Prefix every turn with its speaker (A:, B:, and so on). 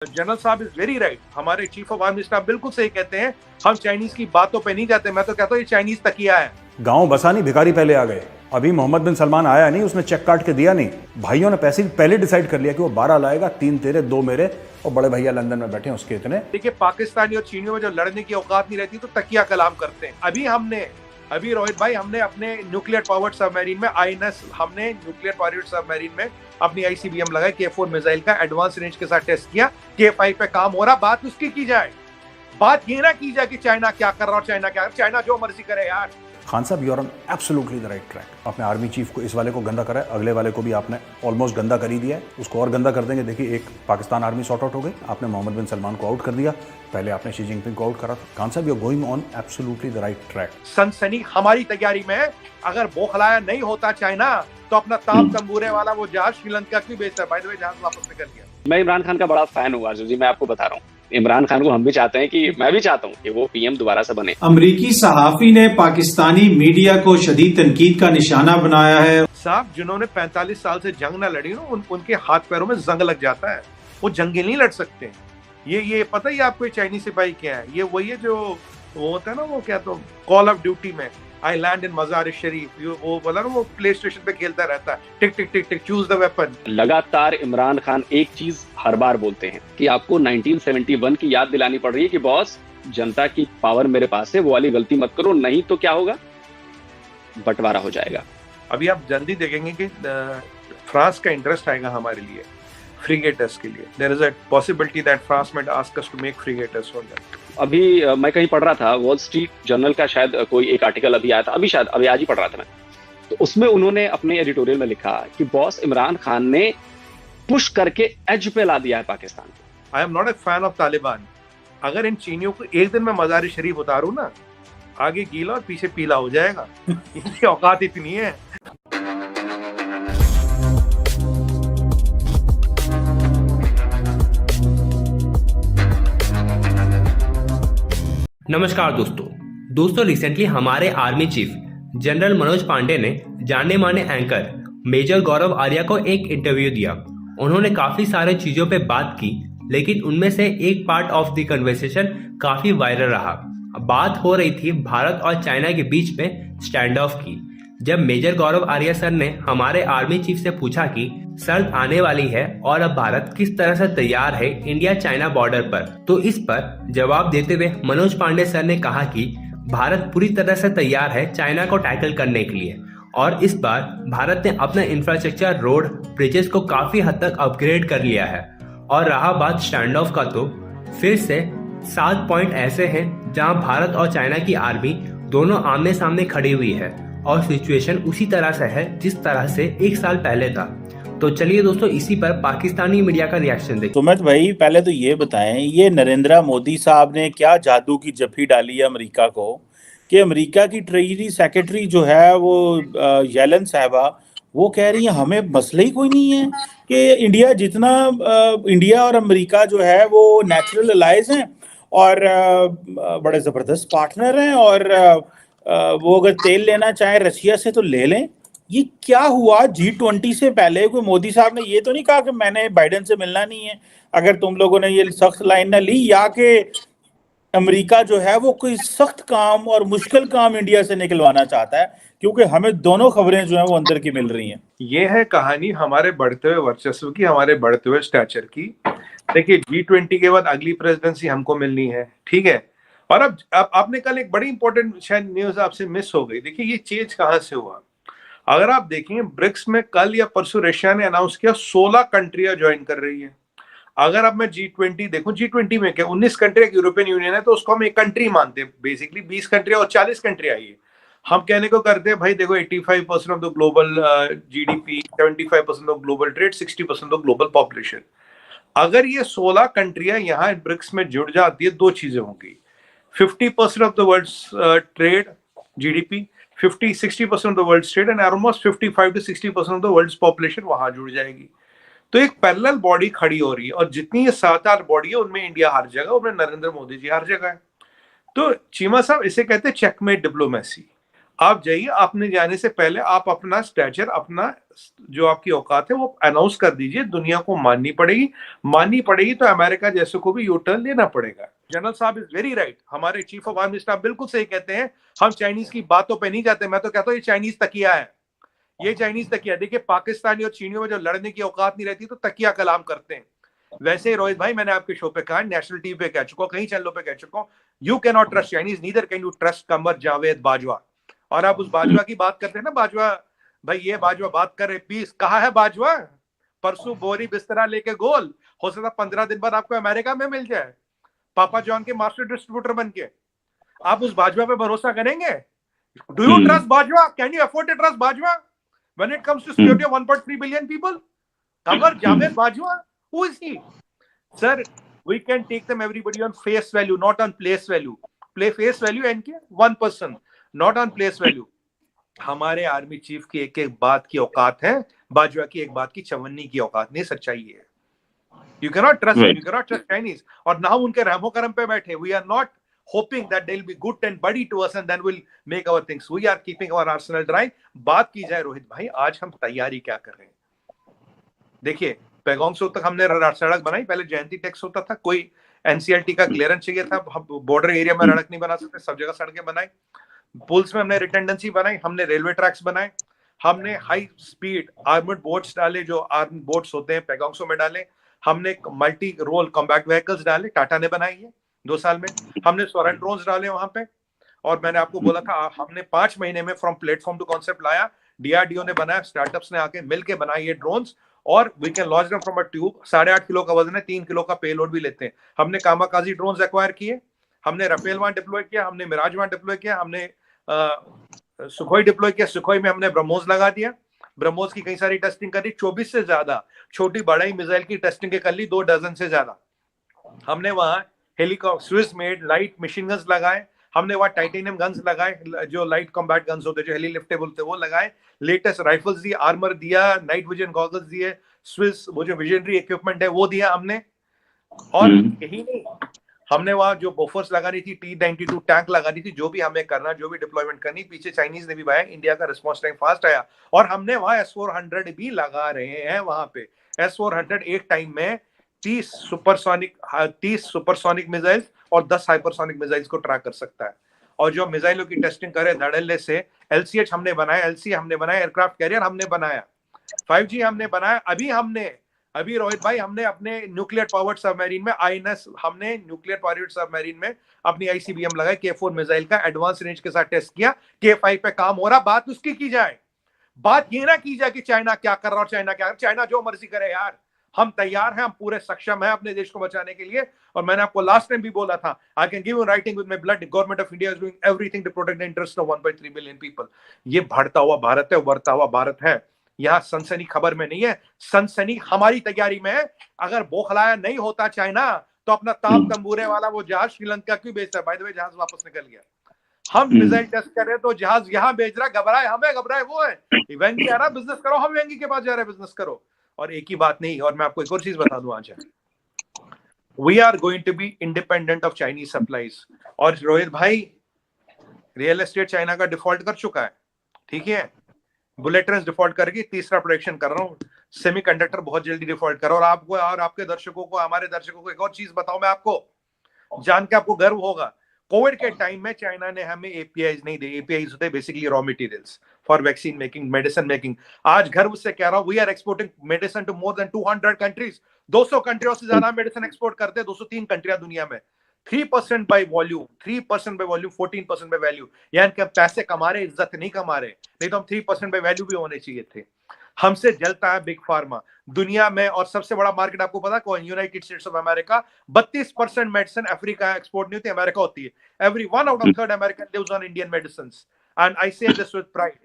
A: General साहब is very right, हमारे chief of army staff बिल्कुल सही कहते हैं, हम चाइनीज की बातों पे नहीं जाते। मैं तो कहता हूँ ये चाइनीज तकिया है।
B: गांव बसा नहीं, भिखारी पहले आ गए। अभी मोहम्मद बिन सलमान आया नहीं, उसने चेक काट के दिया नहीं। भाइयों ने पैसे पहले डिसाइड कर लिया कि वो 12 लाएगा, 3 तेरे 2 मेरे, और बड़े भैया लंदन में बैठे हैं उसके इतने।
A: देखिए पाकिस्तानी और चीनियों में जो लड़ने की औकात नहीं रहती तो तकिया कलाम करते हैं। अभी रोहित भाई हमने अपने न्यूक्लियर पावर्ड सबमरीन में हमने न्यूक्लियर पावर्ड सबमरीन में अपनी आईसीबीएम लगाई, K4 मिसाइल का एडवांस रेंज के साथ टेस्ट किया। K5 पे काम हो रहा, बात उसकी की जाए। बात ये ना की जाए कि चाइना क्या कर रहा और चाइना जो मर्जी करे यार।
B: खान साहब, you are on absolutely the right track. आपने आर्मी चीफ को इस वाले को गंदा करा है, अगले वाले को भी आपने ऑलमोस्ट गंदा कर ही दिया है, उसको और गंदा कर देंगे। देखिए, एक पाकिस्तान आर्मी सॉर्ट आउट हो गई, आपने मोहम्मद बिन सलमान को आउट कर दिया, पहले आपने शी जिनपिंग को आउट करा था। खान साहब, you are going on absolutely the right track.
A: सनसनी हमारी तैयारी में है। अगर बौखलाया नहीं होता चाइना तो अपना ताप तंबूरे वाला वो जहाज श्रीलंका क्यों बेचता है? बाय द वे जहाज वापस निकल गया।
C: मैं इमरान खान का बड़ा फैन हूँ आजू जी, मैं आपको बता रहा हूँ। इमरान खान को हम भी चाहते हैं कि मैं भी चाहता हूँ कि वो पीएम दोबारा से बने।
D: अमरीकी सहाफी ने पाकिस्तानी मीडिया को शदीद तनकीद का निशाना बनाया है।
A: साहब, जिन्होंने 45 साल से जंग ना लड़ी ना, उनके हाथ पैरों में जंग लग जाता है, वो जंगे नहीं लड़ सकते। ये पता ही आपको चाइनीज सिपाही क्या है? ये वही है जो वो होता है ना, वो क्या तो कॉल ऑफ ड्यूटी में आई लैंड इन मजार शरीफ, वो बोला ना, वो प्ले स्टेशन पे खेलता रहता है, टिक टिक टिक टिक चूज द वेपन।
C: लगातार इमरान खान एक चीज हर बार बोलते हैं कि आपको 1971 की याद दिलानी पड़ रही है कि बॉस, जनता की पावर मेरे पास है, वो वाली गलती मत करो, नहीं तो क्या होगा, बंटवारा हो जाएगा।
A: अभी आप जल्दी देखेंगे कि फ्रांस का इंटरेस्ट आएगा हमारे लिए फ्रीगेटर्स के लिए। There is a possibility that France might ask us to make frigates for them.
C: अभी मैं कहीं पढ़ रहा था, वॉल स्ट्रीट जर्नल का शायद कोई एक आर्टिकल अभी आया था, अभी आज ही पढ़ रहा था मैं, तो उसमें उन्होंने अपने एडिटोरियल में लिखा कि बॉस, इमरान खान ने पुश करके एज पे ला दिया है पाकिस्तान को।
A: I am not a fan of Taliban. अगर इन चीनियों को एक दिन में मजार शरीफ उतारूं ना, आगे गीला और पीछे पीला हो जाएगा। इनकी औकात इतनी है।
E: नमस्कार दोस्तों रिसेंटली हमारे army chief general Manoj Pandey ने जाने माने एंकर मेजर गौरव आर्या को एक इंटरव्यू दिया। उन्होंने काफी सारे चीजों पे बात की, लेकिन उनमें से एक पार्ट ऑफ द कन्वर्सेशन काफी वायरल रहा। बात हो रही थी भारत और चाइना के बीच में स्टैंड ऑफ की। जब मेजर गौरव आर्या सर ने हमारे आर्मी चीफ से पूछा कि सर्द आने वाली है और अब भारत किस तरह से तैयार है इंडिया चाइना बॉर्डर पर, तो इस पर जवाब देते हुए मनोज पांडे सर ने कहा कि भारत पूरी तरह से तैयार है चाइना को टैकल करने के लिए, और इस बार भारत ने अपना इंफ्रास्ट्रक्चर, रोड, ब्रिजेस को काफी हद तक अपग्रेड कर लिया है। और रहा बात स्टैंड ऑफ का, तो फिर से 7 पॉइंट ऐसे हैं जहां भारत और चाइना की आर्मी दोनों आमने सामने खड़ी हुई है और सिचुएशन उसी तरह से है जिस तरह से 1 साल पहले था। तो चलिए दोस्तों, इसी पर पाकिस्तानी मीडिया का रिएक्शन देखिए।
F: सुमित भाई, पहले तो ये बताएं, ये नरेंद्र मोदी साहब ने क्या जादू की जफ्फी डाली है अमेरिका को कि अमेरिका की ट्रेजरी सेक्रेटरी जो है वो येलन साहबा, वो कह रही है हमें मसला ही कोई नहीं है कि इंडिया और अमेरिका जो है वो नेचुरल अलाइज हैं और बड़े ज़बरदस्त पार्टनर हैं, और वो अगर तेल लेना चाहे रशिया से तो ले लें। ये क्या हुआ? G20 से पहले कोई मोदी साहब ने ये तो नहीं कहा कि मैंने बाइडेन से मिलना नहीं है अगर तुम लोगों ने ये सख्त लाइन ना ली, या कि अमेरिका जो है वो कोई सख्त काम और मुश्किल काम इंडिया से निकलवाना चाहता है, क्योंकि हमें दोनों खबरें जो हैं वो अंदर की मिल रही हैं।
A: ये है कहानी हमारे बढ़ते हुए वर्चस्व की, हमारे बढ़ते हुए स्टैचर की। देखिए, G20 के बाद अगली प्रेसिडेंसी हमको मिलनी है, ठीक है। और अब आपने कल एक बड़ी इंपॉर्टेंट शायद न्यूज आपसे मिस हो गई। देखिए, ये चेंज कहां से हुआ? अगर आप देखेंगे ब्रिक्स में कल या परसों रशिया ने अनाउंस किया 16 कंट्रियां ज्वाइन कर रही है। अगर अब मैं G20 देखूं, G20 में क्या 19 कंट्री यूरोपियन यूनियन है, तो उसको हम एक कंट्री मानते हैं। बेसिकली 20 कंट्री और 40 कंट्री आई है। हम कहने को करते हैं भाई देखो 85% of the global GDP, 75% of global trade, 60% of global population. अगर ये 16 कंट्रियां यहाँ ब्रिक्स में जुड़ जाती है, 2 चीजें होंगी। 50% of the world's trade GDP, 50-60% of the world's trade and almost 55 to 60% of the world's population वहां जुड़ जाएगी। तो एक पैरेलल बॉडी खड़ी हो रही है, और जितनी ये 7-8 बॉडी है उनमें इंडिया हर जगह, उनमें नरेंद्र मोदी जी हर जगह है। तो चीमा साहब, इसे कहते हैं चेकमेट डिप्लोमेसी। आप जाइए, आपने जाने से पहले आप अपना स्टैचर, अपना जो आपकी औकात है वो अनाउंस कर दीजिए, दुनिया को माननी पड़ेगी तो अमेरिका जैसे को भी यू टर्न लेना पड़ेगा। जनरल साहब इज वेरी राइट, हमारे चीफ ऑफ आर्मी स्टाफ बिल्कुल सही कहते हैं, हम चाइनीज की बातों पे नहीं जाते। मैं तो कहता हूँ ये चाइनीज तकिया है, ये चाइनीज तकिया। देखिए पाकिस्तानी और चीनियों में जो लड़ने की औकात नहीं रहती तो तकिया कलाम करते हैं। वैसे ही रोहित भाई, मैंने आपके शो पे कहा, नेशनल टीवी पे कह चुका हूं, कई चैनलों पे कह चुका हूं, you can not trust Chinese, neither can you trust Qamar Javed Bajwa. और आप उस बाजवा की बात करते हैं ना, बाजवा भाई, ये बाजवा बात कर रहे पीस, कहा है बाजवा? परसों बोरी बिस्तरा लेके गोल, हो सकता 15 दिन बाद आपको अमेरिका में मिल जाए, पापा जॉन के मास्टर डिस्ट्रीब्यूटर बन के। आप उस बाजवा पे भरोसा करेंगे? Do you trust Bajwa? Can you afford to trust Bajwa when it comes to security of 1.3 billion people? Kamar Javed Bajwa, who is he? Sir, we can take them everybody on face value, not on place value. Play face value and one person, not on place value. हमारे army chief की एक एक बात की औकात है, बाजवा की एक बात की चवन्नी की औकात नहीं, सच्चाई है। You cannot trust them, you cannot trust Chinese. और ना उनके रहमो करम पे बैठे, we are not hoping that they'll be good and buddy to us and then we'll make our things. We are keeping our arsenal dry. बात की जाए रोहित भाई, आज हम तैयारी क्या कर रहे हैं? देखिए पैगोंग से तक हमने सड़क बनाई, पहले जयंती टैक्स होता था, कोई एनसीएलटी का क्लियरेंस चाहिए था, बॉर्डर एरिया में सड़क नहीं बना सकते, सब जगह सड़कें बनाई। पुल्स में हमने रिटेंडेंसी बनाई, हमने रेलवे ट्रैक्स बनाए, हमने हाई स्पीड आर्मर्ड बोट्स डाले, जो आर्मर्ड बोट्स होते हैं पैगोंगसो में डाले, हमने मल्टी रोल कॉम्बैट व्हीकल्स डाले, टाटा ने बनाई है 2 साल में, हमने स्वरन ड्रोन्स डाले वहां पे। और मैंने आपको बोला था हमने 5 महीने में फ्रॉम प्लेटफॉर्म टू कॉन्सेप्ट लाया, डीआरडीओ ने बनाया, स्टार्टअप्स ने आके मिलके बनाई ये ड्रोन्स, और we can launch them from a tube. 8.5 kilo का वजन है, 3 किलो का पेलोड भी लेते हैं। हमने कामाकाजी ड्रोन्स एक्वायर किए, हमने राफेल वहां डिप्लॉय किया, हमने मिराज वहां डिप्लॉय किया, हमने सुखोई डिप्लॉय किया, सुखोई में हमने ब्रह्मोस लगा दिया, ब्रह्मोस की कई सारी टेस्टिंग करी, 24 से ज्यादा छोटी बड़ाई मिसाइल की टेस्टिंग कर ली, 2 डजन से ज्यादा। हमने वहां helicopter Swiss made light machine guns लगाए, हमने वहां टाइटेनियम गन्स लगाए, जो लाइट कॉम्बैट गन्स होते जो हेली लिफ्टेबल थे वो लगाए, लेटेस्ट राइफल्स दिए, आर्मर दिया, नाइट विजन गॉगल्स दिए, स्विस वो जो विजनरी इक्विपमेंट है वो दिया हमने। और यही नहीं, हमने वहां जो बोफर्स लगानी थी, T-92 टैंक लगानी थी, जो भी हमें करना, जो भी डिप्लॉयमेंट करनी, पीछे चाइनीज ने भी बनाया, इंडिया का रिस्पॉन्स टाइम फास्ट आया, और हमने वहां S-400 भी लगा रहे हैं वहां पे। S-400 एक टाइम में 30 सुपरसोनिक मिसाइल्स और 10 हाइपरसोनिक मिसाइल्स को ट्रैक कर सकता है। और जो मिसाइलों की टेस्टिंग करे धड़ल्ले से, LCH हमने बनाया, LC हमने बनाया, एयरक्राफ्ट कैरियर हमने बनाया, 5G हमने बनाया। अभी रोहित भाई हमने अपने न्यूक्लियर पावर्ड सबमरीन में INS, हमने न्यूक्लियर पावर्ड सबमरीन में अपनी ICBM लगाई, K4 मिसाइल का एडवांस रेंज के साथ टेस्ट किया, K5 पे काम हो रहा। बात उसकी की जाए, बात ये ना की जाए कि चाइना क्या कर रहा और चाइना क्या कर, चाइना जो मर्जी करे यार, हम तैयार हैं, हम पूरे सक्षम हैं अपने देश को बचाने के लिए। और मैंने आपको लास्ट टाइम भी बोला था, I can give you writing with my blood, government of India is doing everything to protect the interest of 1.3 billion people. ये बढ़ता हुआ भारत है, उभरता हुआ भारत है। यहाँ सनसनी खबर में नहीं है, सनसनी हमारी तैयारी में है। अगर बौखलाया नहीं होता चाइना तो अपना ताप तंबूरे वाला वो जहाज श्रीलंका क्यों बेचता है? बाय द वे जहाज वापस निकल गया। हम मिसाइल टेस्ट कर रहे तो जहाज यहाँ बेच रहा, घबराए हमें, घबराए वो है। वेंगी आ रहा बिजनेस करो, हम वेंगी के पास जा रहे हैं बिजनेस करो। और एक ही बात नहीं, और मैं आपको एक और चीज बता दूं, आज we are going to be independent of Chinese supplies. और रोहित भाई, रियल एस्टेट चाइना का डिफॉल्ट कर चुका है, ठीक है, बुलेट ट्रेन डिफॉल्ट करके तीसरा प्रोडक्शन कर रहा हूँ, सेमीकंडक्टर बहुत जल्दी डिफॉल्ट करो। और आपको और आपके दर्शकों को, हमारे दर्शकों को एक और चीज बताऊं मैं आपको, जान के आपको गर्व होगा, कोविड के टाइम में चाइना ने हमें एपीआईज नहीं दी। एपीआईज होते हैं basically raw materials for vaccine making, medicine making. आज गर्व से कह रहा हूं, we are exporting medicine to more than 200 countries. 200 कंट्रियों से ज्यादा मेडिसिन एक्सपोर्ट करते हैं, 203 कंट्रियां दुनिया में। 3% by volume, 3% by volume, 14% by value. यानी कि पैसे कमा रहे, इज्जत नहीं कमा रहे, नहीं तो हम 3% बाय वैल्यू भी होने चाहिए थे। हमसे जलता है बिग फार्मा दुनिया में। और सबसे बड़ा मार्केट आपको पता कौन? United States of America. 32% medicine Africa export नहीं होती, अमेरिका होती है। Every 1 out of 3 American lives on Indian medicine, and I say this with pride.